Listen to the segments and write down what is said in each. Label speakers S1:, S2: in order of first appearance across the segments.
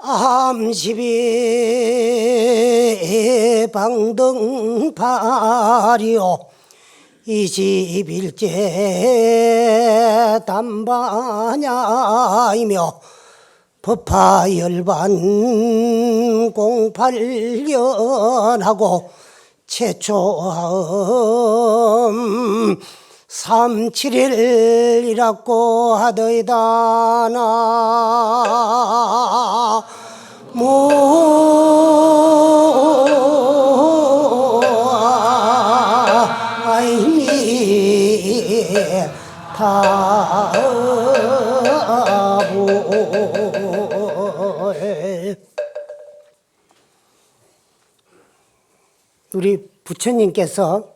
S1: 암십이 방등파리요 이십일째 담반야이며 법화열반 08년하고 최초함 37일이라고 하더이다. 우리 부처님께서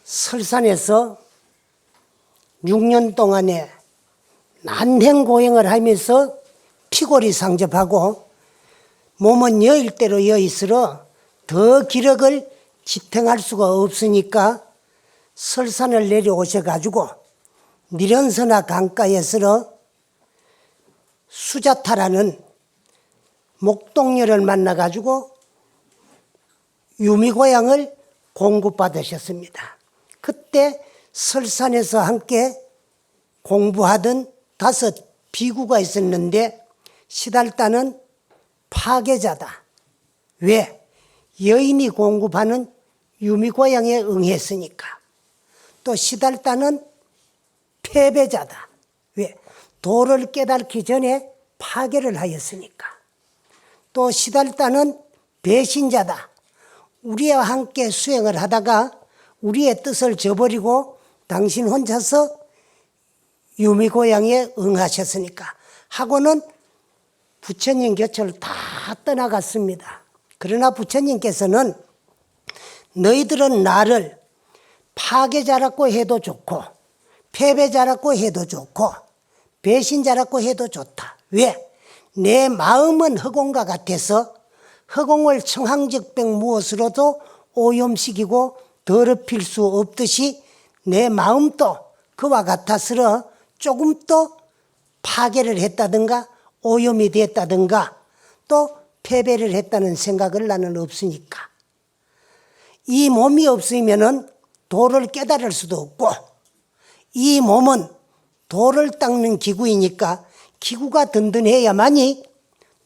S1: 설산에서 6년 동안에 난행고행을 하면서 피골이 상접하고 몸은 여일대로 여있으러 더 기력을 지탱할 수가 없으니까 설산을 내려오셔가지고 니련서나 강가에서 수자타라는 목동녀를 만나가지고 유미고양을 공부받으셨습니다. 그때 설산에서 함께 공부하던 5 비구가 있었는데 시달다는 파괴자다. 왜? 여인이 공급하는 유미고양에 응했으니까. 또 시달다는 패배자다. 왜? 도를 깨닫기 전에 파괴를 하였으니까. 또 시달다는 배신자다. 우리와 함께 수행을 하다가 우리의 뜻을 저버리고 당신 혼자서 유미고양에 응하셨으니까 하고는 부처님 곁을 다 떠나갔습니다. 그러나 부처님께서는 너희들은 나를 파괴자라고 해도 좋고 패배자라고 해도 좋고 배신자라고 해도 좋다. 왜? 내 마음은 허공과 같아서 허공을 청황적백 무엇으로도 오염시키고 더럽힐 수 없듯이 내 마음도 그와 같아서 조금 더 파괴를 했다든가 오염이 됐다든가 또 패배를 했다는 생각을 나는 없으니까. 이 몸이 없으면은 도를 깨달을 수도 없고 이 몸은 도를 닦는 기구이니까 기구가 든든해야만이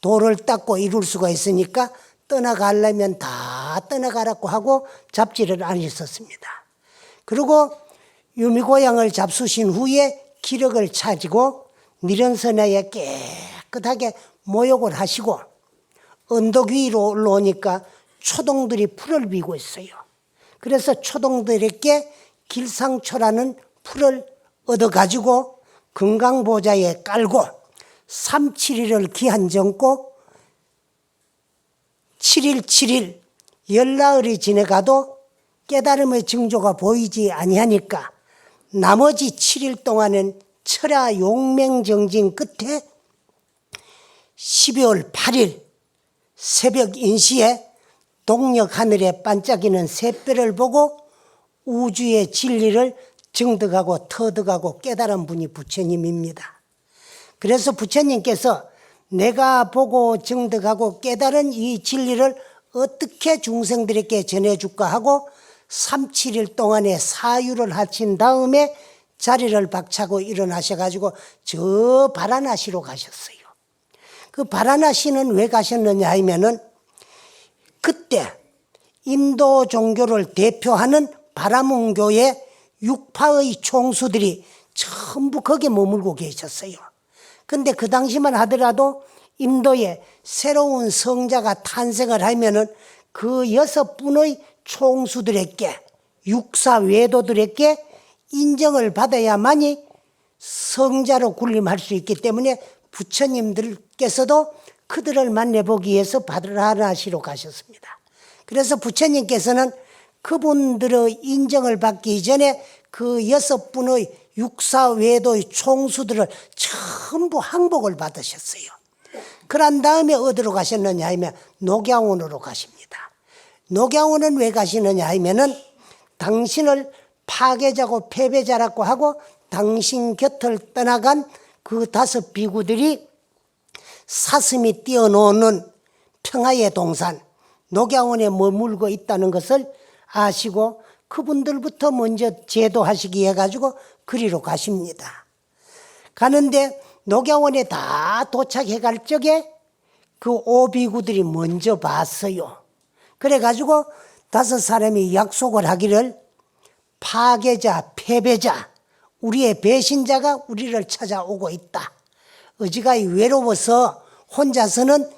S1: 도를 닦고 이룰 수가 있으니까 떠나가려면 다 떠나가라고 하고 잡지를 않으셨습니다. 그리고 유미고양을 잡수신 후에 기력을 차지고 니련선에 깨끗하게 모욕을 하시고 언덕 위로 올라오니까 초동들이 풀을 비고 있어요. 그래서 초동들에게 길상초라는 풀을 얻어가지고 금강보좌에 깔고 37일을 기한 정고 7일 7일 열나흘이 지나가도 깨달음의 징조가 보이지 아니하니까 나머지 7일 동안은 철야 용맹정진 끝에 12월 8일 새벽 인시에 동력 하늘에 반짝이는 샛별을 보고 우주의 진리를 증득하고 터득하고 깨달은 분이 부처님입니다. 그래서 부처님께서 내가 보고 증득하고 깨달은 이 진리를 어떻게 중생들에게 전해줄까 하고 37일 동안의 사유를 하신 다음에 자리를 박차고 일어나셔가지고 저 바라나시로 가셨어요. 그 바라나시는 왜 가셨느냐 하면은 그때 인도 종교를 대표하는 바라문교의 6파의 총수들이 전부 거기에 머물고 계셨어요. 근데 그 당시만 하더라도 인도에 새로운 성자가 탄생을 하면은 그 6분의 총수들에게 육사 외도들에게 인정을 받아야만이 성자로 군림할 수 있기 때문에 부처님들께서도 그들을 만나보기 위해서 바라나시로 가셨습니다. 그래서 부처님께서는 그분들의 인정을 받기 전에 그 6분의 육사 외도의 총수들을 전부 항복을 받으셨어요. 그런 다음에 어디로 가셨느냐 하면 녹양원으로 가십니다. 녹양원은 왜 가시느냐 하면은 당신을 파괴자고 패배자라고 하고 당신 곁을 떠나간 그 5 비구들이 사슴이 뛰어노는 평화의 동산 녹야원에 머물고 있다는 것을 아시고 그분들부터 먼저 제도하시기 해가지고 그리로 가십니다. 가는데 녹야원에 다 도착해 갈 적에 그 오비구들이 먼저 봤어요. 그래가지고 5사람이 약속을 하기를 파괴자, 패배자, 우리의 배신자가 우리를 찾아오고 있다. 어지간히 외로워서 혼자서는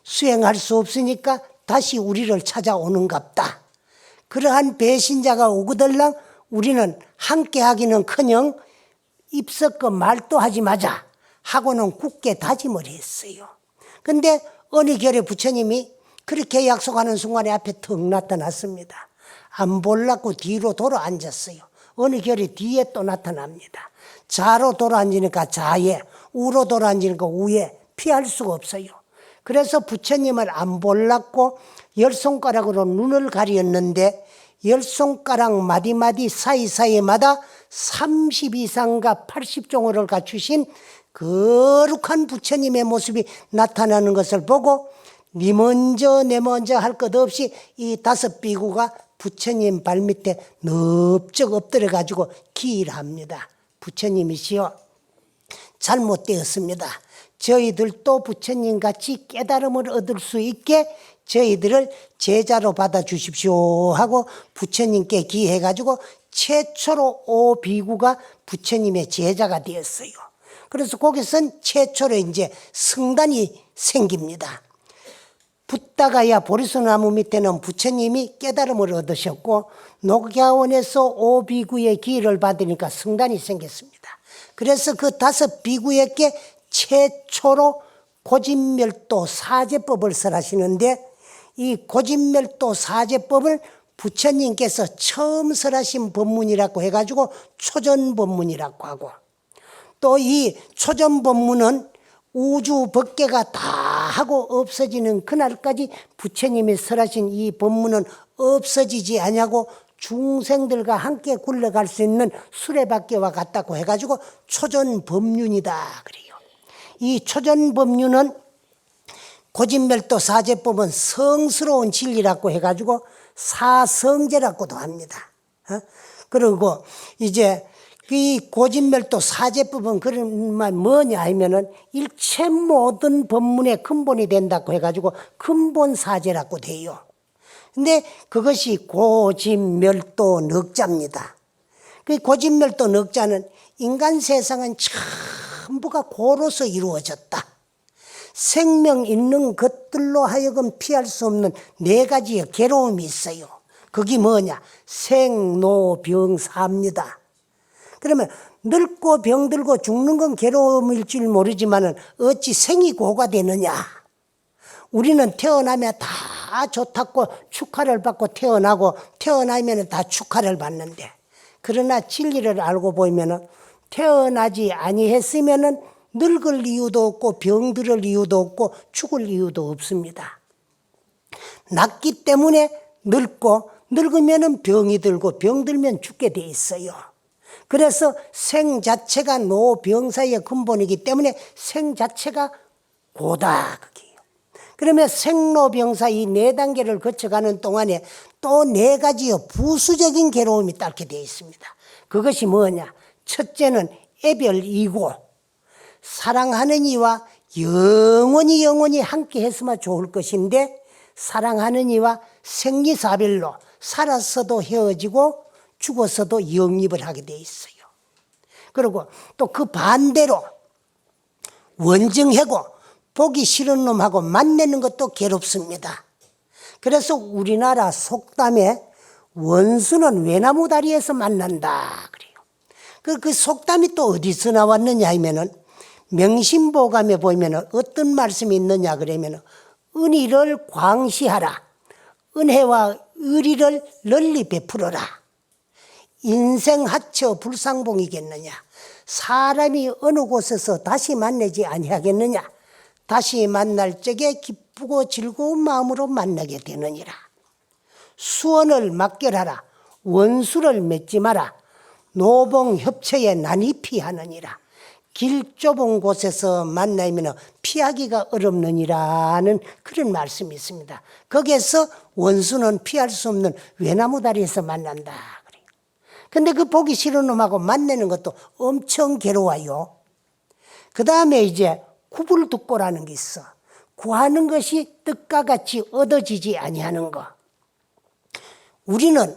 S1: 수행할 수 없으니까 다시 우리를 찾아오는갑다. 그러한 배신자가 오거들랑 우리는 함께하기는커녕 입 섞어 말도 하지 마자 하고는 굳게 다짐을 했어요. 근데 어느 결에 부처님이 그렇게 약속하는 순간에 앞에 턱 나타났습니다. 안 볼라고 뒤로 돌아 앉았어요. 어느 결에 뒤에 또 나타납니다. 좌로 돌아 앉으니까 좌에, 우로 돌아 앉으니까 우에 피할 수가 없어요. 그래서 부처님을 안 볼라고 10손가락으로 눈을 가렸는데 10손가락 마디마디 사이사이마다 30 이상과 80종호를 갖추신 거룩한 부처님의 모습이 나타나는 것을 보고 니 먼저 내 먼저 할 것 없이 이 5 비구가 부처님 발밑에 넙적 엎드려 가지고 기일을 합니다. 부처님이시여 잘못되었습니다. 저희들도 부처님같이 깨달음을 얻을 수 있게 저희들을 제자로 받아주십시오 하고 부처님께 기해가지고 최초로 오비구가 부처님의 제자가 되었어요. 그래서 거기선 최초로 이제 성단이 생깁니다. 붓다가야 보리수나무 밑에는 부처님이 깨달음을 얻으셨고 녹야원에서 오비구의 기회를 받으니까 성단이 생겼습니다. 그래서 그 5 비구에게 최초로 고진멸도 사제법을 설하시는데 이 고진멸도 사제법을 부처님께서 처음 설하신 법문이라고 해가지고 초전법문이라고 하고 또 이 초전법문은 우주 법계가 다 하고 없어지는 그날까지 부처님이 설하신 이 법문은 없어지지 아니하고 중생들과 함께 굴러갈 수 있는 수레바퀴와 같다고 해가지고 초전법륜이다 그래요. 이 초전법륜은 고진멸도 사제법은 성스러운 진리라고 해가지고 사성제라고도 합니다. 그리고 이제 이 고진멸도 사제법은 그런 말 뭐냐 하면은 일체 모든 법문의 근본이 된다고 해가지고 근본사제라고 돼요. 근데 그것이 고진멸도 넉자입니다. 그 고진멸도 넉자는 인간 세상은 전부가 고로서 이루어졌다. 생명 있는 것들로 하여금 피할 수 없는 4가지의 괴로움이 있어요. 그게 뭐냐? 생로병사입니다. 그러면 늙고 병들고 죽는 건 괴로움일 줄 모르지만 어찌 생이 고가 되느냐? 우리는 태어나면 다 좋다고 축하를 받고 태어나고 태어나면 다 축하를 받는데 그러나 진리를 알고 보면 태어나지 아니했으면 늙을 이유도 없고 병들을 이유도 없고 죽을 이유도 없습니다. 낳기 때문에 늙고 늙으면 병이 들고 병들면 죽게 돼 있어요. 그래서 생 자체가 노병사의 근본이기 때문에 생 자체가 고다 그게요. 그러면 생로병사 이 4단계를 거쳐가는 동안에 또 4가지의 부수적인 괴로움이 따르게 되어 있습니다. 그것이 뭐냐? 첫째는 애별이고 사랑하는 이와 영원히 함께 했으면 좋을 것인데 사랑하는 이와 생리사별로 살았어도 헤어지고 죽어서도 영입을 하게 돼 있어요. 그리고 또 그 반대로 원정하고 보기 싫은 놈하고 만나는 것도 괴롭습니다. 그래서 우리나라 속담에 원수는 외나무 다리에서 만난다 그래요. 그 속담이 또 어디서 나왔느냐 하면은 명심보감에 보면 어떤 말씀이 있느냐 그러면 은희를 광시하라. 은혜와 의리를 널리 베풀어라. 인생 하처 불상봉이겠느냐. 사람이 어느 곳에서 다시 만나지 아니하겠느냐. 다시 만날 적에 기쁘고 즐거운 마음으로 만나게 되느니라. 수원을 막결하라. 원수를 맺지 마라. 노봉협처에 난입히 하느니라. 길 좁은 곳에서 만나면 피하기가 어렵느니라는 그런 말씀이 있습니다. 거기에서 원수는 피할 수 없는 외나무 다리에서 만난다. 근데 그 보기 싫은 놈하고 만나는 것도 엄청 괴로워요. 그 다음에 이제 구불득고라는 게 있어. 구하는 것이 뜻과 같이 얻어지지 아니하는 거. 우리는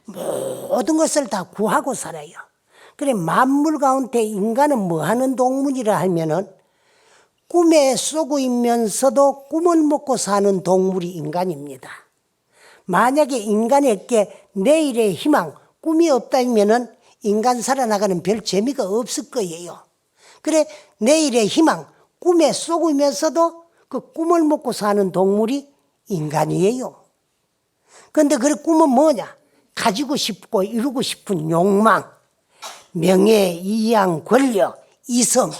S1: 모든 것을 다 구하고 살아요. 그래 만물 가운데 인간은 뭐 하는 동물이라 하면은 꿈에 쏘고 있면서도 꿈을 먹고 사는 동물이 인간입니다. 만약에 인간에게 내일의 희망, 꿈이 없다면은 인간 살아나가는 별 재미가 없을 거예요. 그래 내일의 희망, 꿈에 쏘고 있면서도 그 꿈을 먹고 사는 동물이 인간이에요. 그런데 그 꿈은 뭐냐? 가지고 싶고 이루고 싶은 욕망, 명예, 이양, 권력, 이성,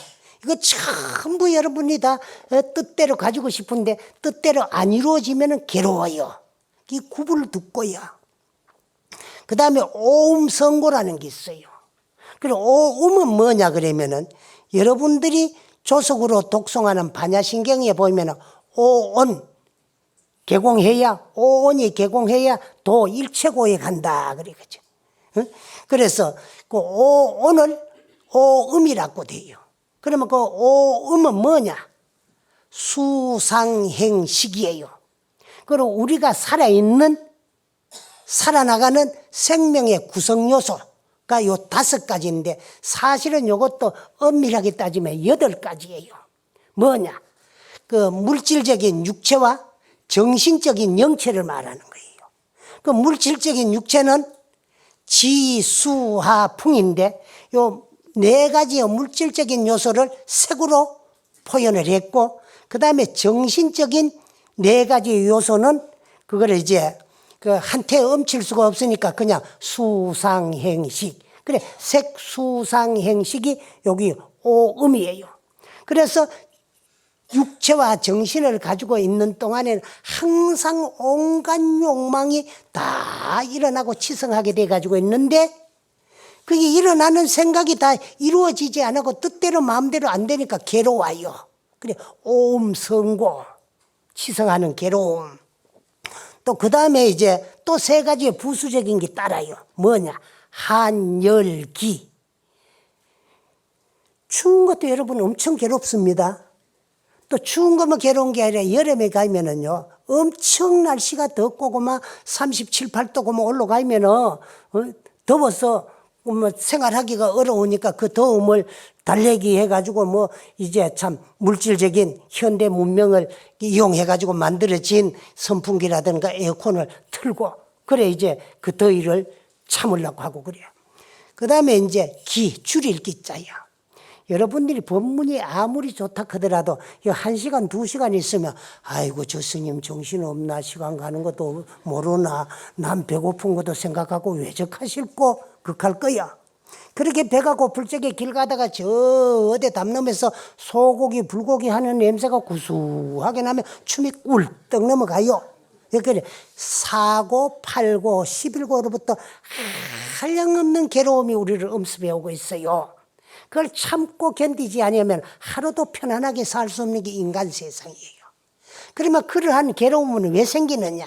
S1: 이거 전부 여러분이 다 뜻대로 가지고 싶은데 뜻대로 안 이루어지면 괴로워요. 이 구불득고요. 그 다음에 오음성고라는 게 있어요. 그리고 오음은 뭐냐 그러면은 여러분들이 조석으로 독송하는 반야신경에 보면은 오온 개공해야, 오온이 개공해야 도 일체고에 간다. 그러겠죠. 그래서 그 오온을 오음이라고 돼요. 그러면 그 오음은 뭐냐? 수상행식이에요. 그리고 우리가 살아나가는 생명의 구성요소가 요 5가지인데 사실은 이것도 엄밀하게 따지면 8가지예요. 뭐냐? 그 물질적인 육체와 정신적인 영체를 말하는 거예요. 그 물질적인 육체는 지수하풍인데 요 4가지의 물질적인 요소를 색으로 표현을 했고 그 다음에 정신적인 4가지 요소는 그거를 이제 그 한테 엄칠 수가 없으니까 그냥 수상행식. 그래 색수상행식이 여기 오음이에요. 그래서 육체와 정신을 가지고 있는 동안에는 항상 온갖 욕망이 다 일어나고 치성하게 돼 가지고 있는데 그게 일어나는 생각이 다 이루어지지 않고 뜻대로 마음대로 안 되니까 괴로워요. 그래 오음성고 치성하는 괴로움. 또 그 다음에 이제 또 3가지의 부수적인 게 따라요. 뭐냐? 한열기. 추운 것도 여러분 엄청 괴롭습니다. 또 추운 것만 괴로운 게 아니라 여름에 가면은요 엄청 날씨가 덥고 막 37, 8도 막 올라가면은 더워서 뭐 생활하기가 어려우니까 그 더움을 달래기 해가지고 뭐 이제 참 물질적인 현대 문명을 이용해가지고 만들어진 선풍기라든가 에어컨을 틀고 그래 이제 그 더위를 참으려고 하고 그래요. 그 다음에 이제 줄일 기자야. 여러분들이 법문이 아무리 좋다 하더라도 1시간, 2시간 있으면 아이고 저 스님 정신없나 시간 가는 것도 모르나 난 배고픈 것도 생각하고 외적하실고 극할 거야. 그렇게 배가 고플 적에 길 가다가 저 어디 담 넘에서 소고기 불고기 하는 냄새가 구수하게 나면 춤이 꿀떡 넘어가요. 그래 사고 팔고 11고로부터 한량없는 괴로움이 우리를 엄습해 오고 있어요. 그걸 참고 견디지 않으면 하루도 편안하게 살 수 없는 게 인간 세상이에요. 그러면 그러한 괴로움은 왜 생기느냐?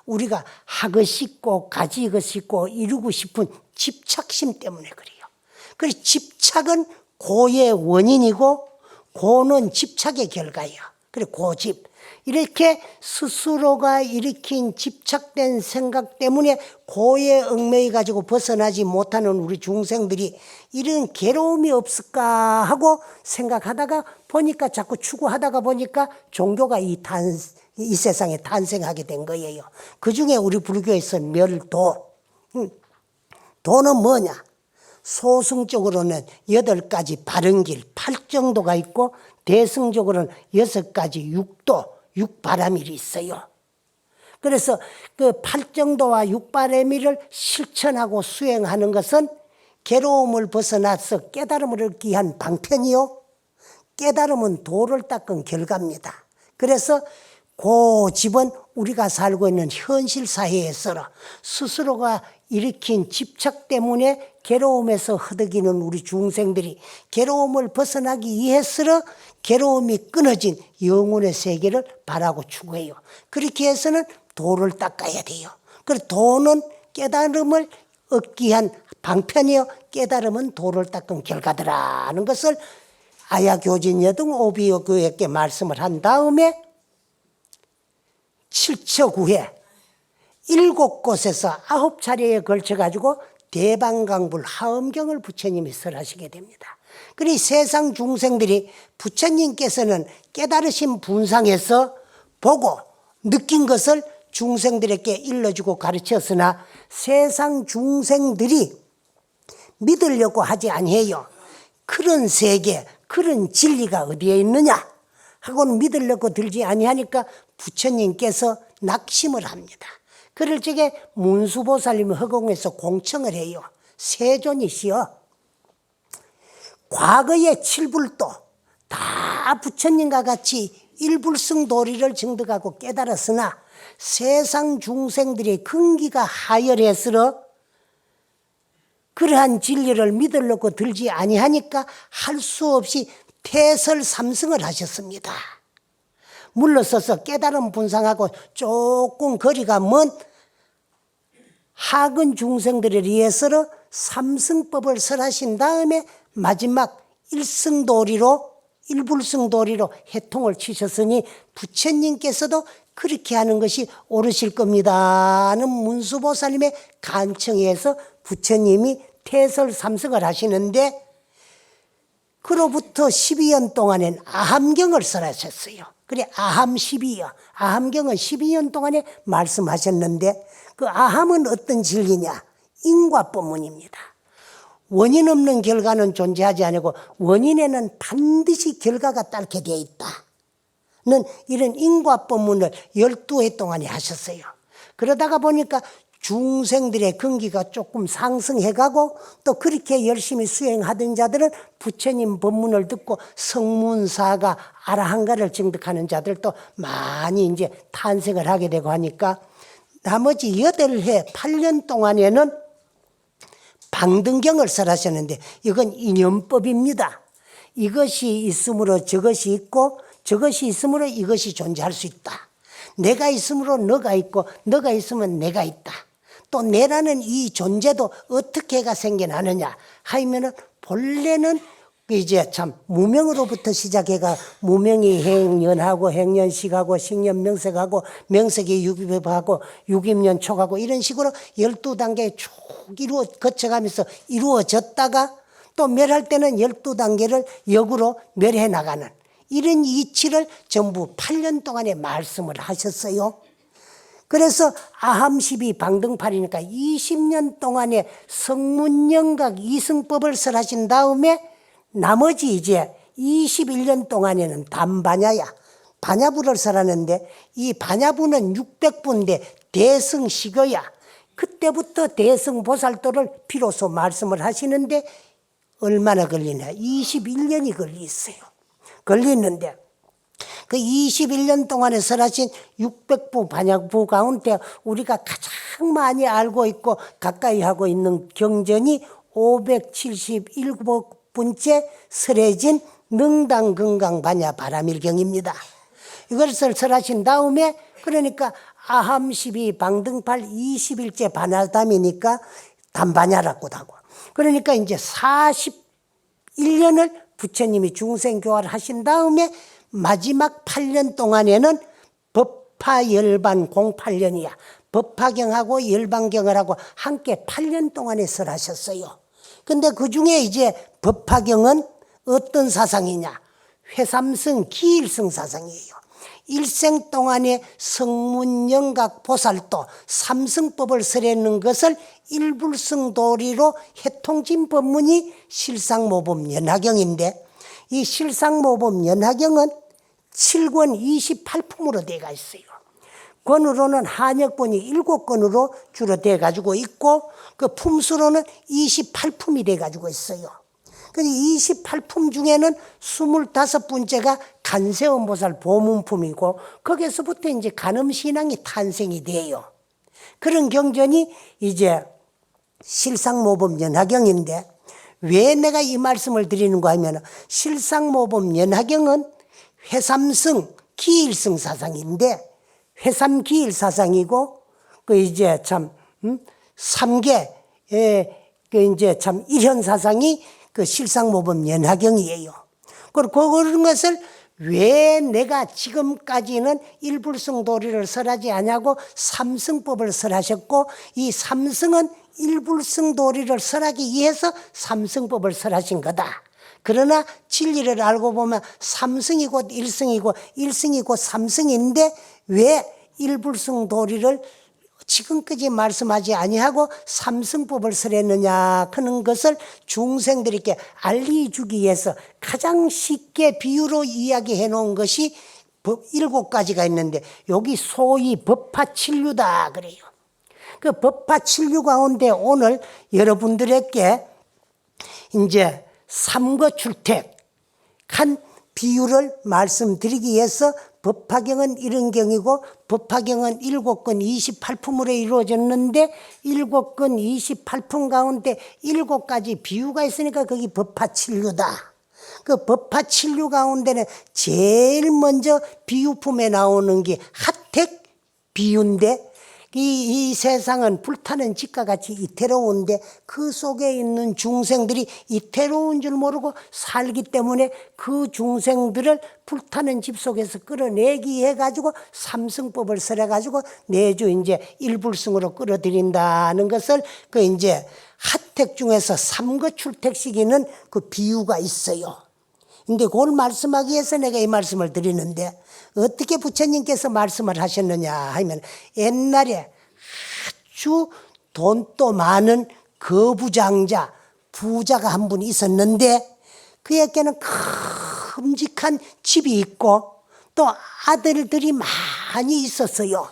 S1: 우리가 하고 싶고 가지고 싶고 이루고 싶은 집착심 때문에 그래요. 그래서 집착은 고의 원인이고 고는 집착의 결과예요. 그래 고집. 이렇게 스스로가 일으킨 집착된 생각 때문에 고에 얽매여 가지고 벗어나지 못하는 우리 중생들이 이런 괴로움이 없을까 하고 생각하다가 보니까 자꾸 추구하다가 보니까 종교가 이 세상에 탄생하게 된 거예요. 그중에 우리 불교에서 멸도. 도는 뭐냐? 소승적으로는 8가지 바른 길, 8정도가 있고 대승적으로는 6가지 육도, 6바라밀이 있어요. 그래서 그 8정도와 6바라밀을 실천하고 수행하는 것은 괴로움을 벗어나서 깨달음을 얻기 위한 방편이요. 깨달음은 도를 닦은 결과입니다. 그래서 고집은 우리가 살고 있는 현실 사회에서 스스로가 일으킨 집착 때문에 괴로움에서 허덕이는 우리 중생들이 괴로움을 벗어나기 위해서 괴로움이 끊어진 영혼의 세계를 바라고 추구해요. 그렇게 해서는 도를 닦아야 돼요. 그래서 도는 깨달음을 얻기 위한 방편이요, 깨달음은 도를 닦은 결과더라는 것을 아야교진 여등 오비어교에게 말씀을 한 다음에 7처 9회 7곳에서 9차례에 걸쳐가지고 대방강불 하엄경을 부처님이 설하시게 됩니다. 그리 세상 중생들이 부처님께서는 깨달으신 분상에서 보고 느낀 것을 중생들에게 일러주고 가르쳤으나 세상 중생들이 믿으려고 하지 아니해요. 그런 세계, 그런 진리가 어디에 있느냐 하고는 믿으려고 들지 아니하니까 부처님께서 낙심을 합니다. 그럴 적에 문수보살님이 허공에서 공청을 해요. 세존이시여, 과거의 칠불도 다 부처님과 같이 일불승도리를 증득하고 깨달았으나 세상 중생들의 근기가 하열해서 그러한 진리를 믿으려고 들지 아니하니까 할 수 없이 퇴설삼승을 하셨습니다. 물러서서 깨달은 분상하고 조금 거리가 먼 하근 중생들에 의해서 삼승법을 설하신 다음에 마지막 일승도리로 일불승도리로 해통을 치셨으니 부처님께서도 그렇게 하는 것이 옳으실 겁니다 하는 문수보살님의 간청에서 부처님이 퇴설삼승을 하시는데 그로부터 12년 동안엔 아함경을 설하셨어요. 그래 아함 12여, 아함경은 12년 동안에 말씀하셨는데 그 아함은 어떤 진리냐? 인과법문입니다. 원인 없는 결과는 존재하지 않고 원인에는 반드시 결과가 따르게 되어 있다는 이런 인과법문을 12회 동안에 하셨어요. 그러다가 보니까 중생들의 근기가 조금 상승해가고 또 그렇게 열심히 수행하던 자들은 부처님 법문을 듣고 성문사가 아라한가를 증득하는 자들도 많이 이제 탄생을 하게 되고 하니까 나머지 8회 8년 동안에는 방등경을 설하셨는데 이건 인연법입니다. 이것이 있으므로 저것이 있고 저것이 있으므로 이것이 존재할 수 있다. 내가 있으므로 너가 있고 너가 있으면 내가 있다. 또 내라는 이 존재도 어떻게가 생겨나느냐 하면은 본래는 이제 참 무명으로부터 시작해가 무명이 행연하고 행연식하고 식년명색하고 명색이 육입하고 육입년촉하고 이런 식으로 12단계 쭉 거쳐가면서 이루어졌다가 또 멸할 때는 12단계를 역으로 멸해 나가는 이런 이치를 전부 8년 동안에 말씀을 하셨어요. 그래서 아함12 방등팔이니까 20년 동안에 성문영각 이승법을 설하신 다음에 나머지 이제 21년 동안에는 단반야야 반야부를 설하는데 이 반야부는 600부인데 대승식어야 그때부터 대승보살도를 비로소 말씀을 하시는데 얼마나 걸리냐 21년이 걸리는데 그 21년 동안에 설하신 600부 반야부 가운데 우리가 가장 많이 알고 있고 가까이 하고 있는 경전이 577번째 설해진 능당건강 반야 바라밀경입니다. 이것을 설하신 다음에 그러니까 아함 12 방등팔 20일째 반야담이니까 단반야라고도 하고 그러니까 이제 41년을 부처님이 중생교화를 하신 다음에 마지막 8년 동안에는 법화열반 08년이야. 법화경하고 열반경을 하고 함께 8년 동안에 설하셨어요. 근데 그 중에 이제 법화경은 어떤 사상이냐? 회삼승 기일승 사상이에요. 일생 동안에 성문영각 보살도 삼승법을 설했는 것을 일불승도리로 해통진 법문이 실상모범 연화경인데 이 실상모범 연화경은 7권 28품으로 되어 있어요. 권으로는 한역본이 7권으로 주로 되어 가지고 있고 그 품수로는 28품이 되어 가지고 있어요. 근데 28품 중에는 25번째가 간세음보살 보문품이고 거기에서부터 이제 간음신앙이 탄생이 돼요. 그런 경전이 이제 실상모범연화경인데 왜 내가 이 말씀을 드리는가 하면 실상모범연화경은 회삼승 기일승 사상인데 회삼기일 사상이고 그 이제 참 3개 그 이제 참 일현 사상이 그 실상모범연화경이에요. 그리고 그런 것을 왜 내가 지금까지는 일불승 도리를 설하지 않냐고 삼승법을 설하셨고 이 삼승은 일불승 도리를 설하기 위해서 삼승법을 설하신 거다. 그러나 진리를 알고 보면 삼승이 곧 일승이고 일승이 곧 삼승인데 왜 일불승 도리를 지금까지 말씀하지 아니하고 삼승법을 설했느냐 하는 것을 중생들에게 알려주기 위해서 가장 쉽게 비유로 이야기해 놓은 것이 7가지가 있는데 여기 소위 법화칠류다 그래요. 그 법화칠류 가운데 오늘 여러분들에게 이제 삼거출택 한 비유를 말씀드리기 위해서 법화경은 이런 경이고 법화경은 7권 28품으로 이루어졌는데 7권 28품 가운데 7가지 비유가 있으니까 거기 법화칠류다. 그 법화칠류 가운데는 제일 먼저 비유품에 나오는 게 하택 비유인데 이 세상은 불타는 집과 같이 이태로운데 그 속에 있는 중생들이 이태로운 줄 모르고 살기 때문에 그 중생들을 불타는 집 속에서 끌어내기 해가지고 삼승법을 설해가지고 내주 이제 일불승으로 끌어들인다는 것을 그 이제 하택 중에서 삼거출택시키는 그 비유가 있어요. 근데 그걸 말씀하기 위해서 내가 이 말씀을 드리는데 어떻게 부처님께서 말씀을 하셨느냐 하면 옛날에 아주 돈도 많은 거부장자 부자가 한 분 있었는데 그에게는 큼직한 집이 있고 또 아들들이 많이 있었어요.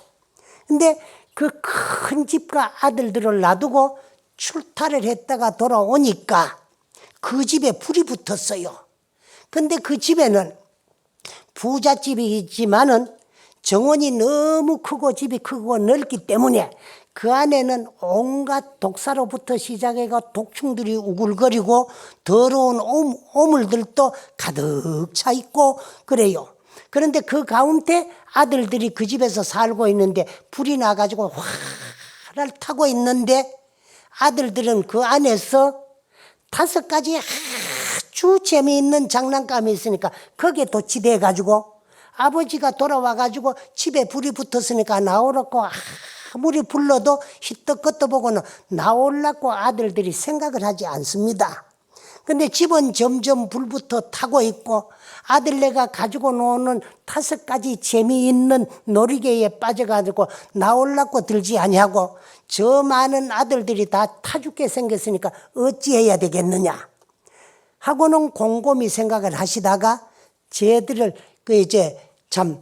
S1: 근데 그 큰 집과 아들들을 놔두고 출타를 했다가 돌아오니까 그 집에 불이 붙었어요. 근데 그 집에는 부잣집이지만은 정원이 너무 크고 집이 크고 넓기 때문에 그 안에는 온갖 독사로부터 시작해가 독충들이 우글거리고 더러운 오물들도 가득 차 있고 그래요. 그런데 그 가운데 아들들이 그 집에서 살고 있는데 불이 나가지고 화를 타고 있는데 아들들은 그 안에서 5가지 아주 재미있는 장난감이 있으니까 거기에 도취돼 가지고 아버지가 돌아와 가지고 집에 불이 붙었으니까 나오라고 아무리 불러도 히떡거떡 보고는 나오려고 아들들이 생각을 하지 않습니다. 근데 집은 점점 불부터 타고 있고 아들네가 가지고 노는 5가지 재미있는 놀이개에 빠져가지고 나오려고 들지 아니하고 저 많은 아들들이 다 타 죽게 생겼으니까 어찌해야 되겠느냐 하고는 곰곰이 생각을 하시다가 쟤들을 그 이제 참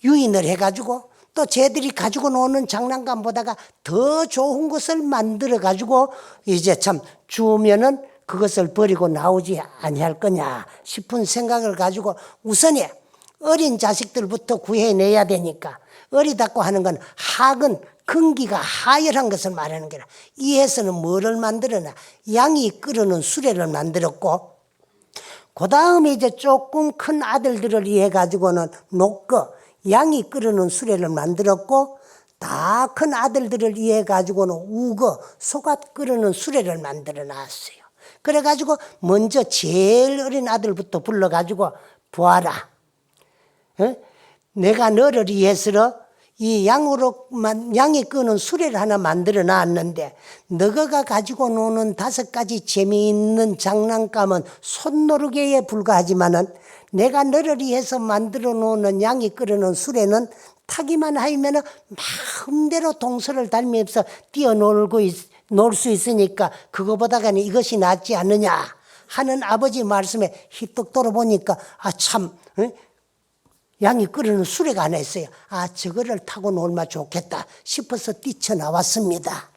S1: 유인을 해가지고 또 쟤들이 가지고 노는 장난감보다가 더 좋은 것을 만들어 가지고 이제 참 주면은 그것을 버리고 나오지 아니할 거냐 싶은 생각을 가지고 우선에 어린 자식들부터 구해내야 되니까 어리다고 하는 건 학은 근기가 하열한 것을 말하는 게라 이에서는 뭐를 만들었나 양이 끓는 수레를 만들었고 그 다음에 이제 조금 큰 아들들을 위해 가지고는 녹거 양이 끓는 수레를 만들었고 다 큰 아들들을 위해 가지고는 우거 소가 끓는 수레를 만들어 놨어요. 그래 가지고 먼저 제일 어린 아들부터 불러 가지고 보아라. 내가 너를 위해서 이 양이 끄는 수레를 하나 만들어 놨는데 너가 가지고 노는 5가지 재미있는 장난감은 손노르개에 불과하지만은 내가 너를 위해서 만들어 놓는 양이 끄는 수레는 타기만 하면 마음대로 동서를 달면서 놀 수 있으니까 그거보다는 이것이 낫지 않느냐 하는 아버지 말씀에 희떡 돌아보니까 참 양이 끓는 수레가 하나 있어요. 저거를 타고 놀면 좋겠다 싶어서 뛰쳐나왔습니다.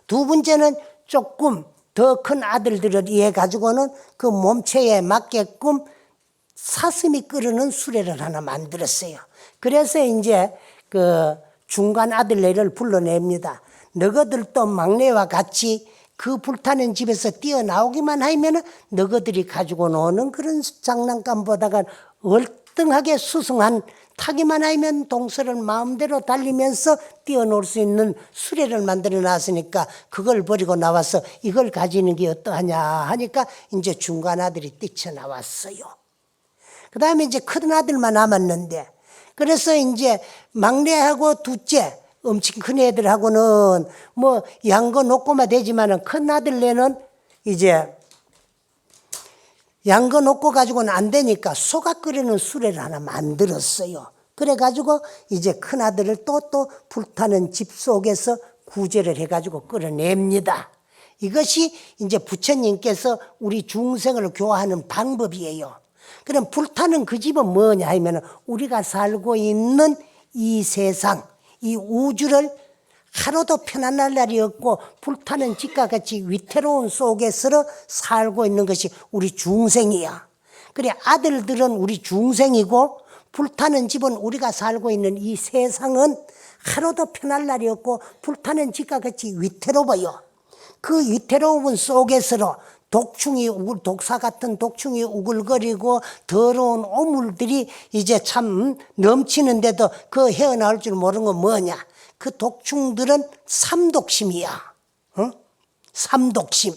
S1: 두 번째는 조금 더 큰 아들들을 위해 가지고는 그 몸체에 맞게끔 사슴이 끓이는 수레를 하나 만들었어요. 그래서 이제 그 중간 아들네를 불러냅니다. 너희들도 막내와 같이 그 불타는 집에서 뛰어나오기만 하면은 너희들이 가지고 노는 그런 장난감보다가 월등하게 수승한, 타기만 하면 동서를 마음대로 달리면서 뛰어놀 수 있는 수레를 만들어 놨으니까 그걸 버리고 나와서 이걸 가지는 게 어떠하냐 하니까 이제 중간 아들이 뛰쳐나왔어요. 그 다음에 이제 큰 아들만 남았는데, 그래서 이제 막내하고 둘째 엄청 큰 애들하고는 뭐 양거 놓고만 되지만은 큰 아들네는 이제 양거 놓고 가지고는 안 되니까 소가 끓이는 수레를 하나 만들었어요. 그래가지고 이제 큰 아들을 또 불타는 집 속에서 구제를 해가지고 끌어냅니다. 이것이 이제 부처님께서 우리 중생을 교화하는 방법이에요. 그럼 불타는 그 집은 뭐냐 하면 우리가 살고 있는 이 세상, 이 우주를 하루도 편안할 날이 없고 불타는 집과 같이 위태로운 속에서 살고 있는 것이 우리 중생이야. 그래 아들들은 우리 중생이고 불타는 집은 우리가 살고 있는 이 세상은 하루도 편할 날이 없고 불타는 집과 같이 위태로워요. 그 위태로운 속에서 독사 같은 독충이 우글거리고 더러운 오물들이 이제 참 넘치는데도 그 헤어나올 줄 모르는 건 뭐냐? 그 독충들은 삼독심이야. 삼독심.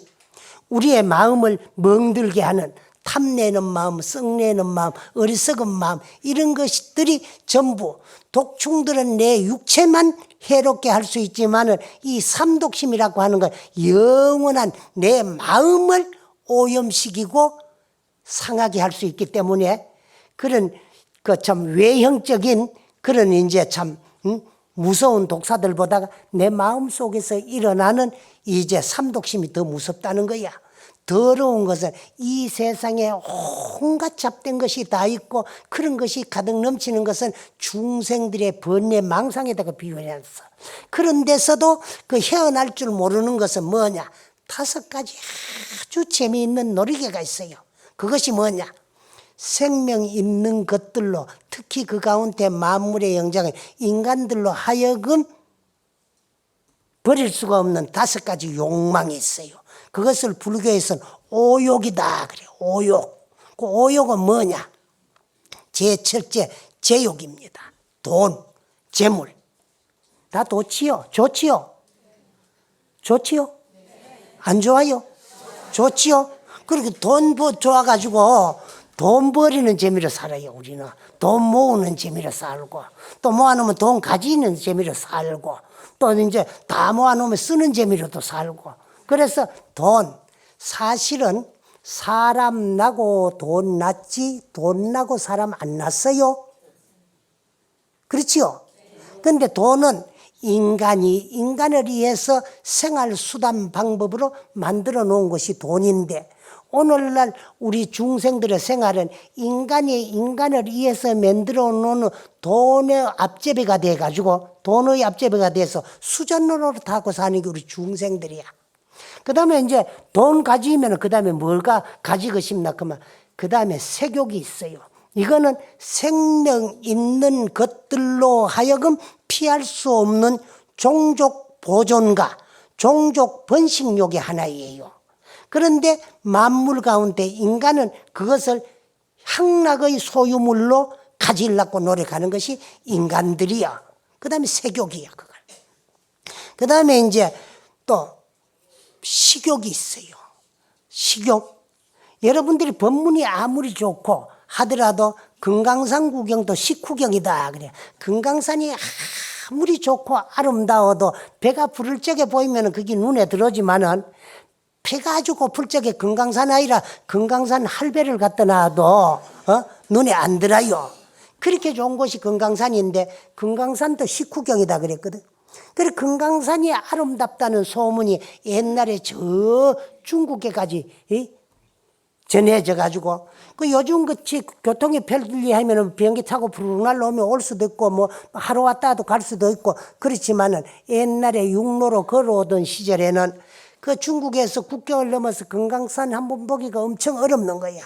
S1: 우리의 마음을 멍들게 하는 탐내는 마음, 썩내는 마음, 어리석은 마음, 이런 것들이 전부, 독충들은 내 육체만 해롭게 할 수 있지만은 이 삼독심이라고 하는 건 영원한 내 마음을 오염시키고 상하게 할 수 있기 때문에 그런 그 참 외형적인 그런 이제 참 무서운 독사들보다 내 마음 속에서 일어나는 이제 삼독심이 더 무섭다는 거야. 더러운 것은 이 세상에 온갖 잡된 것이 다 있고 그런 것이 가득 넘치는 것은 중생들의 번뇌 망상에다가 비유해놨어. 그런 데서도 그 헤어날 줄 모르는 것은 뭐냐? 5가지 아주 재미있는 놀이개가 있어요. 그것이 뭐냐? 생명 있는 것들로, 특히 그 가운데 만물의 영장인 인간들로 하여금 버릴 수가 없는 5가지 욕망이 있어요. 그것을 불교에서는 오욕이다 그래요. 오욕. 그 오욕은 뭐냐? 제철제 제욕입니다. 돈, 재물. 다 좋지요? 좋지요? 좋지요? 안 좋아요? 좋지요? 그렇게 돈 좋아가지고 돈 버리는 재미로 살아요. 우리는 돈 모으는 재미로 살고, 또 모아놓으면 돈 가지는 재미로 살고, 또 이제 다 모아놓으면 쓰는 재미로도 살고. 그래서 돈, 사실은 사람 나고 돈 났지 돈 나고 사람 안 났어요. 그렇지요? 그런데 돈은 인간을 위해서 생활수단 방법으로 만들어 놓은 것이 돈인데, 오늘날 우리 중생들의 생활은 인간이 인간을 위해서 만들어 놓은 돈의 앞제비가 돼가지고, 돈의 앞제비가 돼서 수전노릇 하고 사는 게 우리 중생들이야. 그 다음에 이제 돈 가지면 그 다음에 뭘가 가지고 싶나 그러면 그 다음에 색욕이 있어요. 이거는 생명 있는 것들로 하여금 피할 수 없는 종족 보존과 종족 번식욕의 하나이에요. 그런데 만물 가운데 인간은 그것을 향락의 소유물로 가지려고 노력하는 것이 인간들이야. 그 다음에 색욕이야, 그걸. 그 다음에 이제 또 식욕이 있어요. 식욕. 여러분들이 법문이 아무리 좋고 하더라도 금강산 구경도 식후경이다 그래. 금강산이 아무리 좋고 아름다워도 배가 부를 적에 보이면 그게 눈에 들어오지만은 배가 아주 고플 적에 금강산 아니라 금강산 할배를 갖다 놔도 눈에 안 들어요. 그렇게 좋은 곳이 금강산인데 금강산도 식후경이다 그랬거든. 그래 금강산이 아름답다는 소문이 옛날에 저 중국에까지 전해져 가지고 그 요즘 그치 교통이 편리하면은 비행기 타고 부르릉 날라오면 올 수도 있고 뭐 하루 왔다 가도 갈 수도 있고 그렇지만은 옛날에 육로로 걸어오던 시절에는 그 중국에서 국경을 넘어서 금강산 한번 보기가 엄청 어렵는 거야.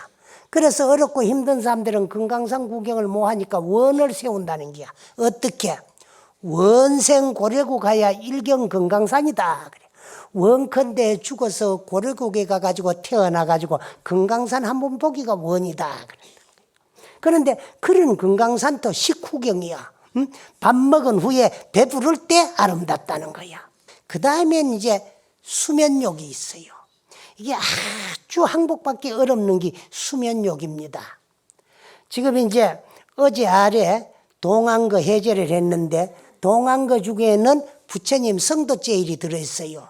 S1: 그래서 어렵고 힘든 사람들은 금강산 구경을 못 하니까 원을 세운다는 거야. 어떻게? 원생 고려국 가야 일경 금강산이다. 그래. 원컨대 죽어서 고려국에 가가지고 태어나가지고 금강산 한번 보기가 원이다. 그래. 그런데 그런 금강산도 식후경이야. 밥 먹은 후에 배부를 때 아름답다는 거야. 그 다음엔 이제 수면욕이 있어요. 이게 아주 항복받기 어렵는 게 수면욕입니다. 지금 이제 어제 아래 동안거 해제를 했는데 동안거 중에는 부처님 성도제일이 들어있어요.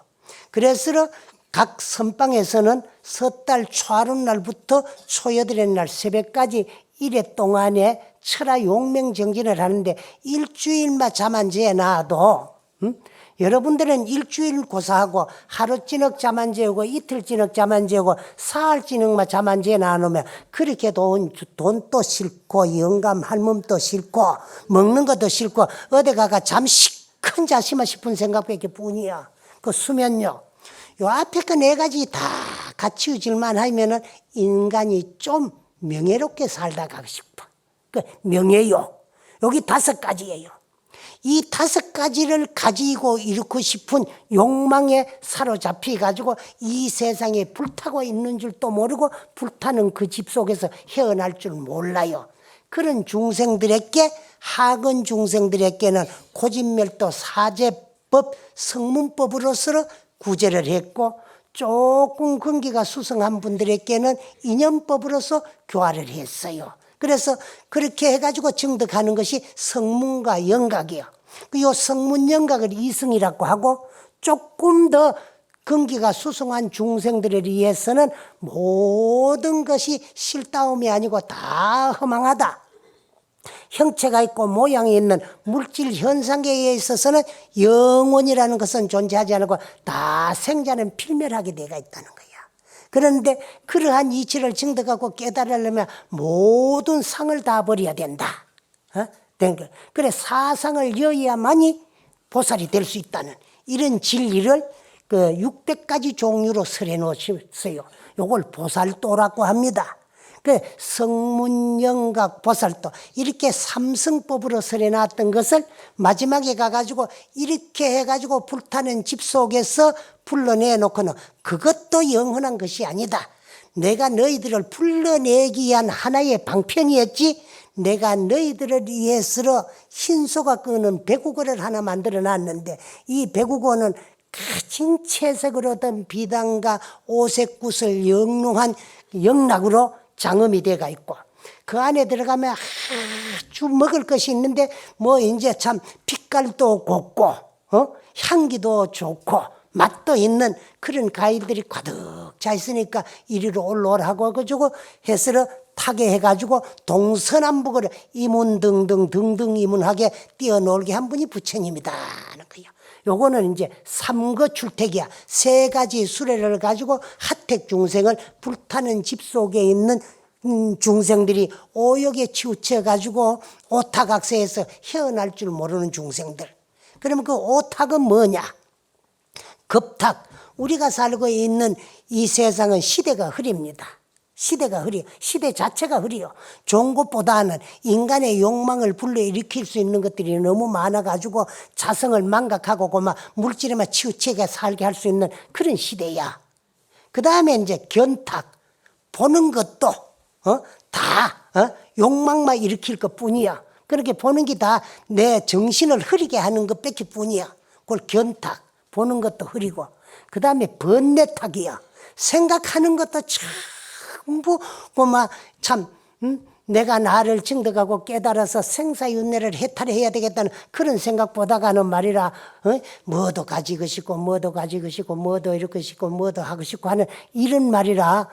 S1: 그래서 각 선방에서는 섣달 초하룻날부터 초여덟의 날 새벽까지 1회 동안에 철야 용맹정진을 하는데 일주일만 잠 안 재놔도 여러분들은 일주일 고사하고 하루 찌녁 잠 안 재우고 이틀 찌녁 잠 안 재우고 사흘 찌녁만 잠 안 재놔놓으면 그렇게 돈도 싫고 영감 할멈도 싫고 먹는 것도 싫고 어디 가가 잠시 큰 자시마 싶은 생각밖에 뿐이야. 그 수면요. 요 앞에 그 네 가지 다 갖추어질만 하면은 인간이 좀 명예롭게 살다 가고 싶어. 그 명예요. 여기 5가지예요. 이 5가지를 가지고 이루고 싶은 욕망에 사로잡혀 가지고 이 세상에 불타고 있는 줄도 모르고 불타는 그 집 속에서 헤어날 줄 몰라요. 그런 중생들에게 하근 중생들에게는 고진멸도 사제법 성문법으로서 구제를 했고 조금 근기가 수승한 분들에게는 인연법으로서 교화를 했어요. 그래서 그렇게 해가지고 증득하는 것이 성문과 영각이에요. 이 성문영각을 이승이라고 하고 조금 더 근기가 수승한 중생들에 의해서는 모든 것이 실다움이 아니고 다 허망하다. 형체가 있고 모양이 있는 물질 현상계에 있어서는 영혼이라는 것은 존재하지 않고 다 생자는 필멸하게 되어 있다는 거야. 그런데 그러한 이치를 증득하고 깨달으려면 모든 상을 다 버려야 된다. 그래 사상을 여야만이 보살이 될 수 있다는 이런 진리를 그 600가지 종류로 설해 놓으셨어요. 이걸 보살도라고 합니다. 그 성문영각 보살도 이렇게 삼성법으로 설해놨던 것을 마지막에 가가지고 이렇게 해가지고 불타는 집 속에서 불러내놓고는 그것도 영원한 것이 아니다. 내가 너희들을 불러내기 위한 하나의 방편이었지 내가 너희들을 위해서 흰소가 끄는 백우고를 하나 만들어놨는데 이 백우고는 가진 채색으로 든 비단과 오색굿을 영롱한 영락으로 장엄이 돼가 있고 그 안에 들어가면 아주 먹을 것이 있는데 뭐 이제 참 빛깔도 곱고 향기도 좋고 맛도 있는 그런 과일들이 가득 차 있으니까 이리로 올라오라고 해가지고 해서 타게 해가지고 동서남북을 이문등등 이문하게 뛰어놀게 한 분이 부처님이다 하는 거예요. 요거는 이제 삼거출택이야. 3가지 수레를 가지고 하택 중생을 불타는 집 속에 있는 중생들이 오욕에 치우쳐 가지고 오타각세에서 헤어날 줄 모르는 중생들. 그러면 그 오탁은 뭐냐? 급탁. 우리가 살고 있는 이 세상은 시대가 흐립니다. 시대가 흐려. 시대 자체가 흐려. 좋은 것보다는 인간의 욕망을 불러일으킬 수 있는 것들이 너무 많아가지고 자성을 망각하고 고막 물질에만 치우치게 살게 할 수 있는 그런 시대야. 그 다음에 이제 견탁. 보는 것도 다 욕망만 일으킬 것 뿐이야. 그렇게 보는 게 다 내 정신을 흐리게 하는 것밖에 뿐이야. 그걸 견탁. 보는 것도 흐리고. 그 다음에 번뇌탁이야. 생각하는 것도 전부 참 내가 나를 증득하고 깨달아서 생사윤회를 해탈해야 되겠다는 그런 생각보다가는 말이라 뭐도 가지고 싶고 뭐도 가지고 싶고 뭐도 이렇게 싶고 뭐도 하고 싶고 하는 이런 말이라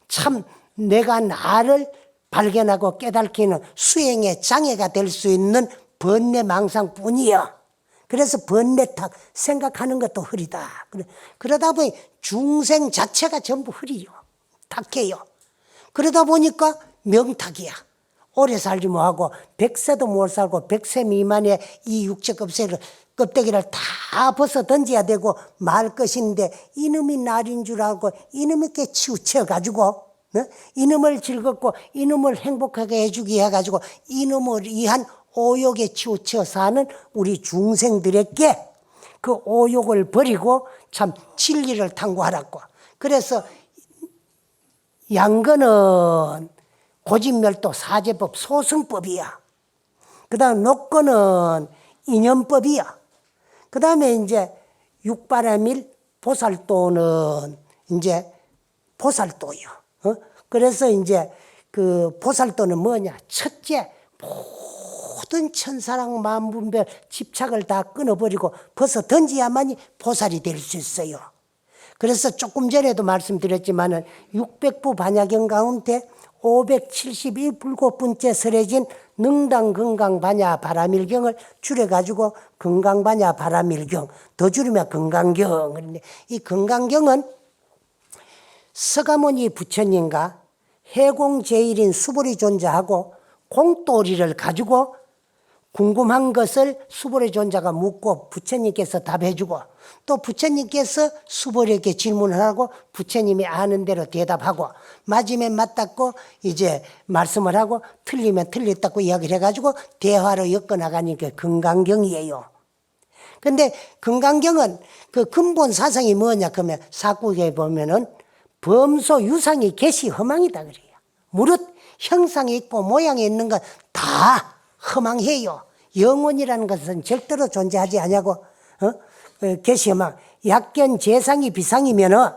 S1: 참 내가 나를 발견하고 깨닫기는 수행의 장애가 될 수 있는 번뇌망상뿐이야. 그래서 번뇌탁 생각하는 것도 흐리다. 그러다 보니 중생 자체가 전부 흐리요. 탁해요. 그러다 보니까 명탁이야. 오래 살지 못하고 100세도 못 살고 100세 미만의 이 육체급세를 껍데기를 다 벗어 던져야 되고 말 것인데 이놈이 날인 줄 알고 이놈에게 치우쳐가지고 이놈을 즐겁고 이놈을 행복하게 해주기 해가지고 이놈을 위한 오욕에 치우쳐 사는 우리 중생들에게 그 오욕을 버리고 참 진리를 탐구하라고. 그래서 양거는 고진멸도 사제법 소승법이야. 그 다음 녹거는 인연법이야. 그 다음에 이제 육바라밀 보살도는 이제 보살도요. 그래서 이제 그 보살도는 뭐냐? 첫째, 모든 천사랑 만분별 집착을 다 끊어버리고 벗어 던져야만이 보살이 될 수 있어요. 그래서 조금 전에도 말씀드렸지만은 600부 반야경 가운데 571불곱분째 설해진 능당건강반야바라밀경을 줄여가지고 건강반야바라밀경, 더 줄이면 건강경. 그런데 이 건강경은 서가모니 부처님과 해공제일인 수보리 존자하고 공도리를 가지고 궁금한 것을 수보리 존자가 묻고 부처님께서 답해주고 또 부처님께서 수보리에게 질문을 하고 부처님이 아는 대로 대답하고 맞으면 맞다고 이제 말씀을 하고 틀리면 틀렸다고 이야기를 해가지고 대화로 엮어나가는 게 건강경이에요. 근데 건강경은 그 근본 사상이 뭐냐 그러면 사국에 보면은 범소 유상이 개시 허망이다 그래요. 무릇 형상이 있고 모양이 있는 건 다 허망해요. 영혼이라는 것은 절대로 존재하지 않냐고. 개시 허망. 약견 재상이 비상이면은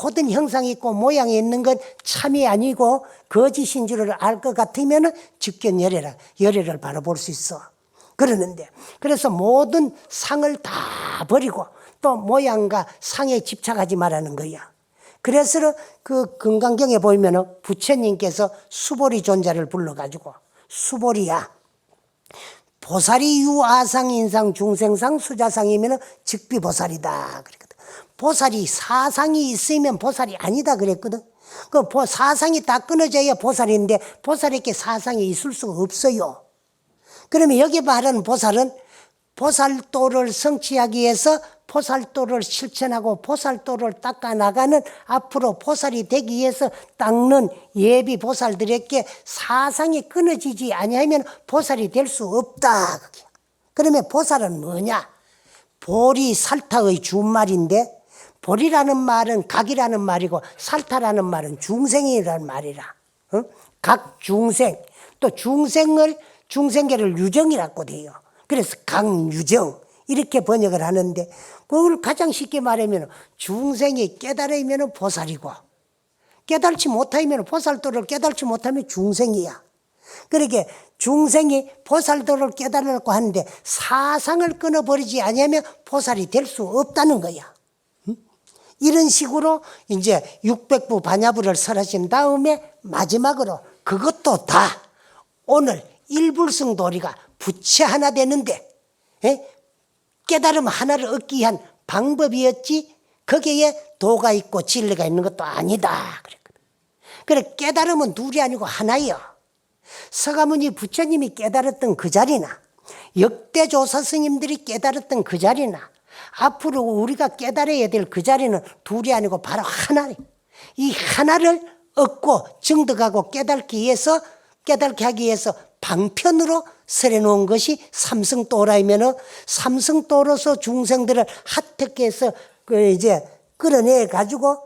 S1: 모든 형상이 있고 모양이 있는 건 참이 아니고 거짓인 줄을 알 것 같으면은 즉견열애라. 열애를 바라볼 수 있어. 그러는데 그래서 모든 상을 다 버리고 또 모양과 상에 집착하지 말라는 거야. 그래서 그 건강경에 보면은 부처님께서 수보리 존자를 불러가지고 수보리야. 보살이 유아상, 인상, 중생상, 수자상이면 즉비보살이다. 그랬거든. 보살이 사상이 있으면 보살이 아니다 그랬거든. 그 사상이 다 끊어져야 보살인데 보살에게 사상이 있을 수가 없어요. 그러면 여기 말하는 보살은 보살도를 성취하기 위해서 보살도를 실천하고 보살도를 닦아나가는 앞으로 보살이 되기 위해서 닦는 예비 보살들에게 사상이 끊어지지 아니하면 보살이 될 수 없다. 그러면 보살은 뭐냐? 보리 살타의 준말인데 보리라는 말은 각이라는 말이고 살타라는 말은 중생이라는 말이라. 각 중생 또 중생계를 유정이라고 돼요. 그래서 강유정 이렇게 번역을 하는데 그걸 가장 쉽게 말하면 중생이 깨달으면 보살이고 깨달지 못하면 보살도를 깨달지 못하면 중생이야. 그러니까 중생이 보살도를 깨달으려고 하는데 사상을 끊어버리지 않으면 보살이 될 수 없다는 거야. 이런 식으로 이제 600부 반야부를 설하신 다음에 마지막으로 그것도 다 오늘 일불승도리가 부처 하나 되는데 깨달음 하나를 얻기 위한 방법이었지 거기에 도가 있고 진리가 있는 것도 아니다 그랬거든. 그래 깨달음은 둘이 아니고 하나예요. 서가모니 부처님이 깨달았던 그 자리나 역대 조사 스님들이 깨달았던 그 자리나 앞으로 우리가 깨달아야 될 그 자리는 둘이 아니고 바로 하나예요. 이 하나를 얻고 증득하고 깨닫게 하기 위해서 방편으로 설해놓은 것이 삼승도라이면은 삼승도로서 중생들을 하택해서 이제 끌어내 가지고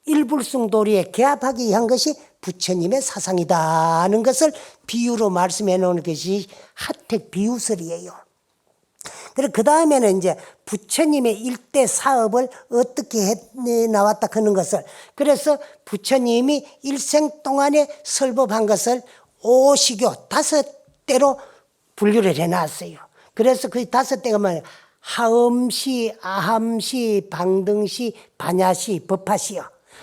S1: 일불승도리에 개합하기 위한 것이 부처님의 사상이다 하는 것을 비유로 말씀해 놓은 것이 하택 비유설이에요. 그리고 그 다음에는 이제 부처님의 일대 사업을 어떻게 해 나왔다 하는 것을 그래서 부처님이 일생 동안에 설법한 것을 오시교 5대로 분류를 해놨어요. 그래서 그 5대가 뭐냐 하음시, 아함시, 방등시, 반야시, 법화시요.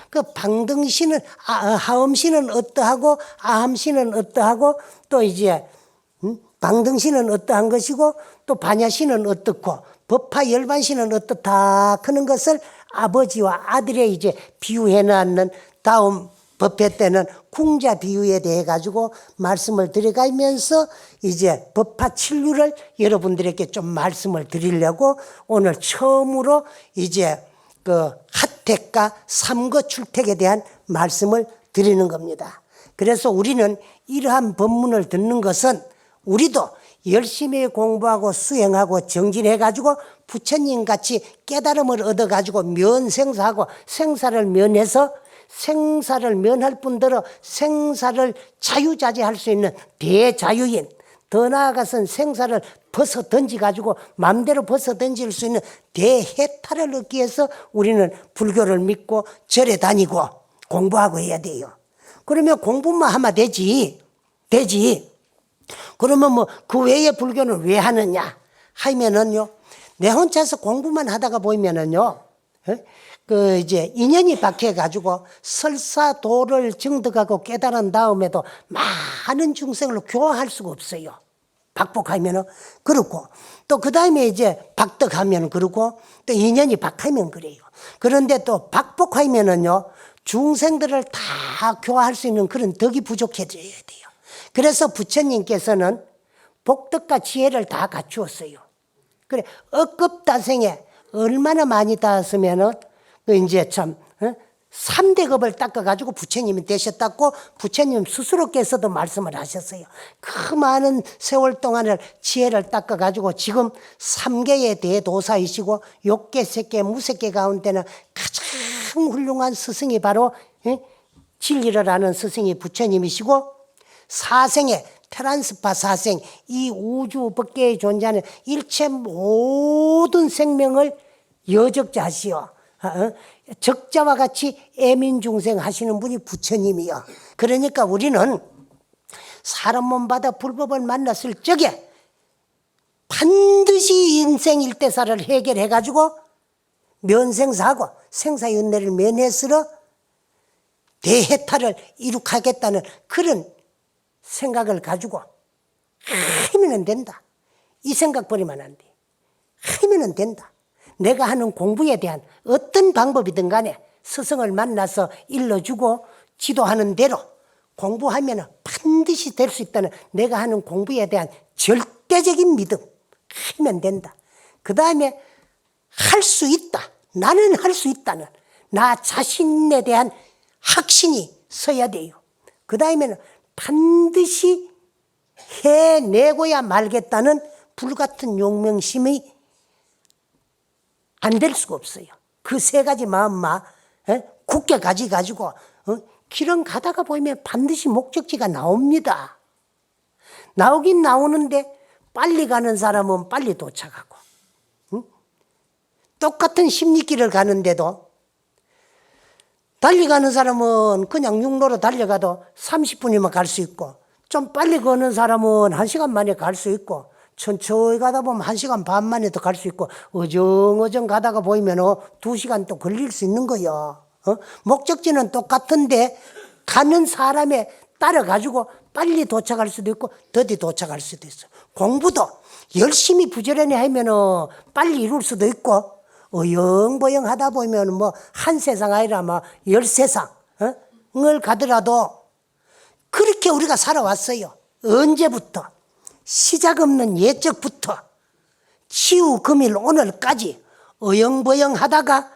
S1: 그 방등시는 하음시는 어떠하고 아함시는 어떠하고 또 이제 방등시는 어떠한 것이고 또 반야시는 어떻고 법화 열반시는 어떻다 하는 것을 아버지와 아들의 이제 비유해 놨는 다음 법회 때는 궁자 비유에 대해 가지고 말씀을 드려가면서 이제 법화 칠류를 여러분들에게 좀 말씀을 드리려고 오늘 처음으로 이제 그 하택과 삼거 출택에 대한 말씀을 드리는 겁니다. 그래서 우리는 이러한 법문을 듣는 것은 우리도 열심히 공부하고 수행하고 정진해가지고 부처님 같이 깨달음을 얻어가지고 면생사하고 생사를 면해서 생사를 면할 뿐더러 생사를 자유자재할 수 있는 대자유인, 더 나아가서는 생사를 벗어 던지가지고 마음대로 벗어 던질 수 있는 대해탈을 얻기 위해서 우리는 불교를 믿고 절에 다니고 공부하고 해야 돼요. 그러면 공부만 하면 되지. 그러면 뭐 그 외에 불교는 왜 하느냐 하면은요, 내 혼자서 공부만 하다가 보면은요, 그 이제 인연이 박혀가지고 설사도를 증득하고 깨달은 다음에도 많은 중생을 교화할 수가 없어요. 박복하면은 그렇고 또 그 다음에 이제 박덕하면 그렇고 또 인연이 박하면 그래요. 그런데 또 박복하면은요, 중생들을 다 교화할 수 있는 그런 덕이 부족해져야 돼요. 그래서 부처님께서는 복덕과 지혜를 다 갖추었어요. 그래, 억급다생에 얼마나 많이 닿았으면은 그 이제 참 3대급을 닦아가지고 부처님이 되셨다고 부처님 스스로께서도 말씀을 하셨어요. 그 많은 세월 동안을 지혜를 닦아가지고 지금 3개의 대도사이시고 6개, 3개, 무색계 가운데는 가장 훌륭한 스승이 바로 진리를 아는 스승이 부처님이시고, 사생에 트란스파 사생, 이 우주 법계에 존재하는 일체 모든 생명을 여적자시오. 적자와 같이 애민중생 하시는 분이 부처님이요. 그러니까 우리는 사람 몸 받아 불법을 만났을 적에 반드시 인생 일대사를 해결해가지고 면생사하고 생사윤회를 면해서로 대해탈을 이룩하겠다는 그런 생각을 가지고 하면 된다. 이 생각 버리면 안 돼. 하면 된다. 내가 하는 공부에 대한 어떤 방법이든 간에 스승을 만나서 일러주고 지도하는 대로 공부하면 반드시 될 수 있다는 내가 하는 공부에 대한 절대적인 믿음 하면 된다. 그 다음에 할 수 있다. 나는 할 수 있다는 나 자신에 대한 확신이 서야 돼요. 그 다음에는 반드시 해내고야 말겠다는 불같은 용맹심이 안 될 수가 없어요. 그 세 가지 마음만 굳게 가지고 길은 가다가 보면 반드시 목적지가 나옵니다. 나오긴 나오는데 빨리 가는 사람은 빨리 도착하고, 똑같은 십리길을 가는데도 달려가는 사람은 그냥 육로로 달려가도 30분이면 갈 수 있고, 좀 빨리 걷는 사람은 1시간 만에 갈 수 있고, 천천히 가다 보면 1시간 반 만에도 갈 수 있고, 어정어정 가다가 보이면 2시간 또 걸릴 수 있는 거요. 목적지는 똑같은데 가는 사람에 따라가지고 빨리 도착할 수도 있고 더디 도착할 수도 있어. 공부도 열심히 부지런히 하면 빨리 이룰 수도 있고, 어영버영 하다 보면 뭐 한 세상 아니라 뭐 10세상을 가더라도 그렇게 우리가 살아왔어요. 언제부터? 시작 없는 옛적부터 치유 금일 오늘까지 어영버영 하다가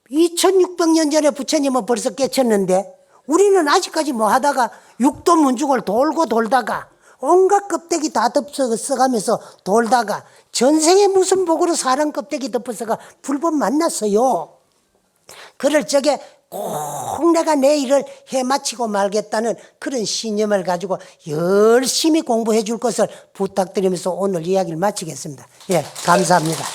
S1: 2600년 전에 부처님은 벌써 깨쳤는데 우리는 아직까지 뭐 하다가 육도 문중을 돌고 돌다가 온갖 껍데기 다 덮어서가면서 돌다가 전생에 무슨 복으로 사람 껍데기 덮어서가 불법 만났어요. 그럴 적에 꼭 내가 내 일을 해마치고 말겠다는 그런 신념을 가지고 열심히 공부해 줄 것을 부탁드리면서 오늘 이야기를 마치겠습니다. 예, 감사합니다.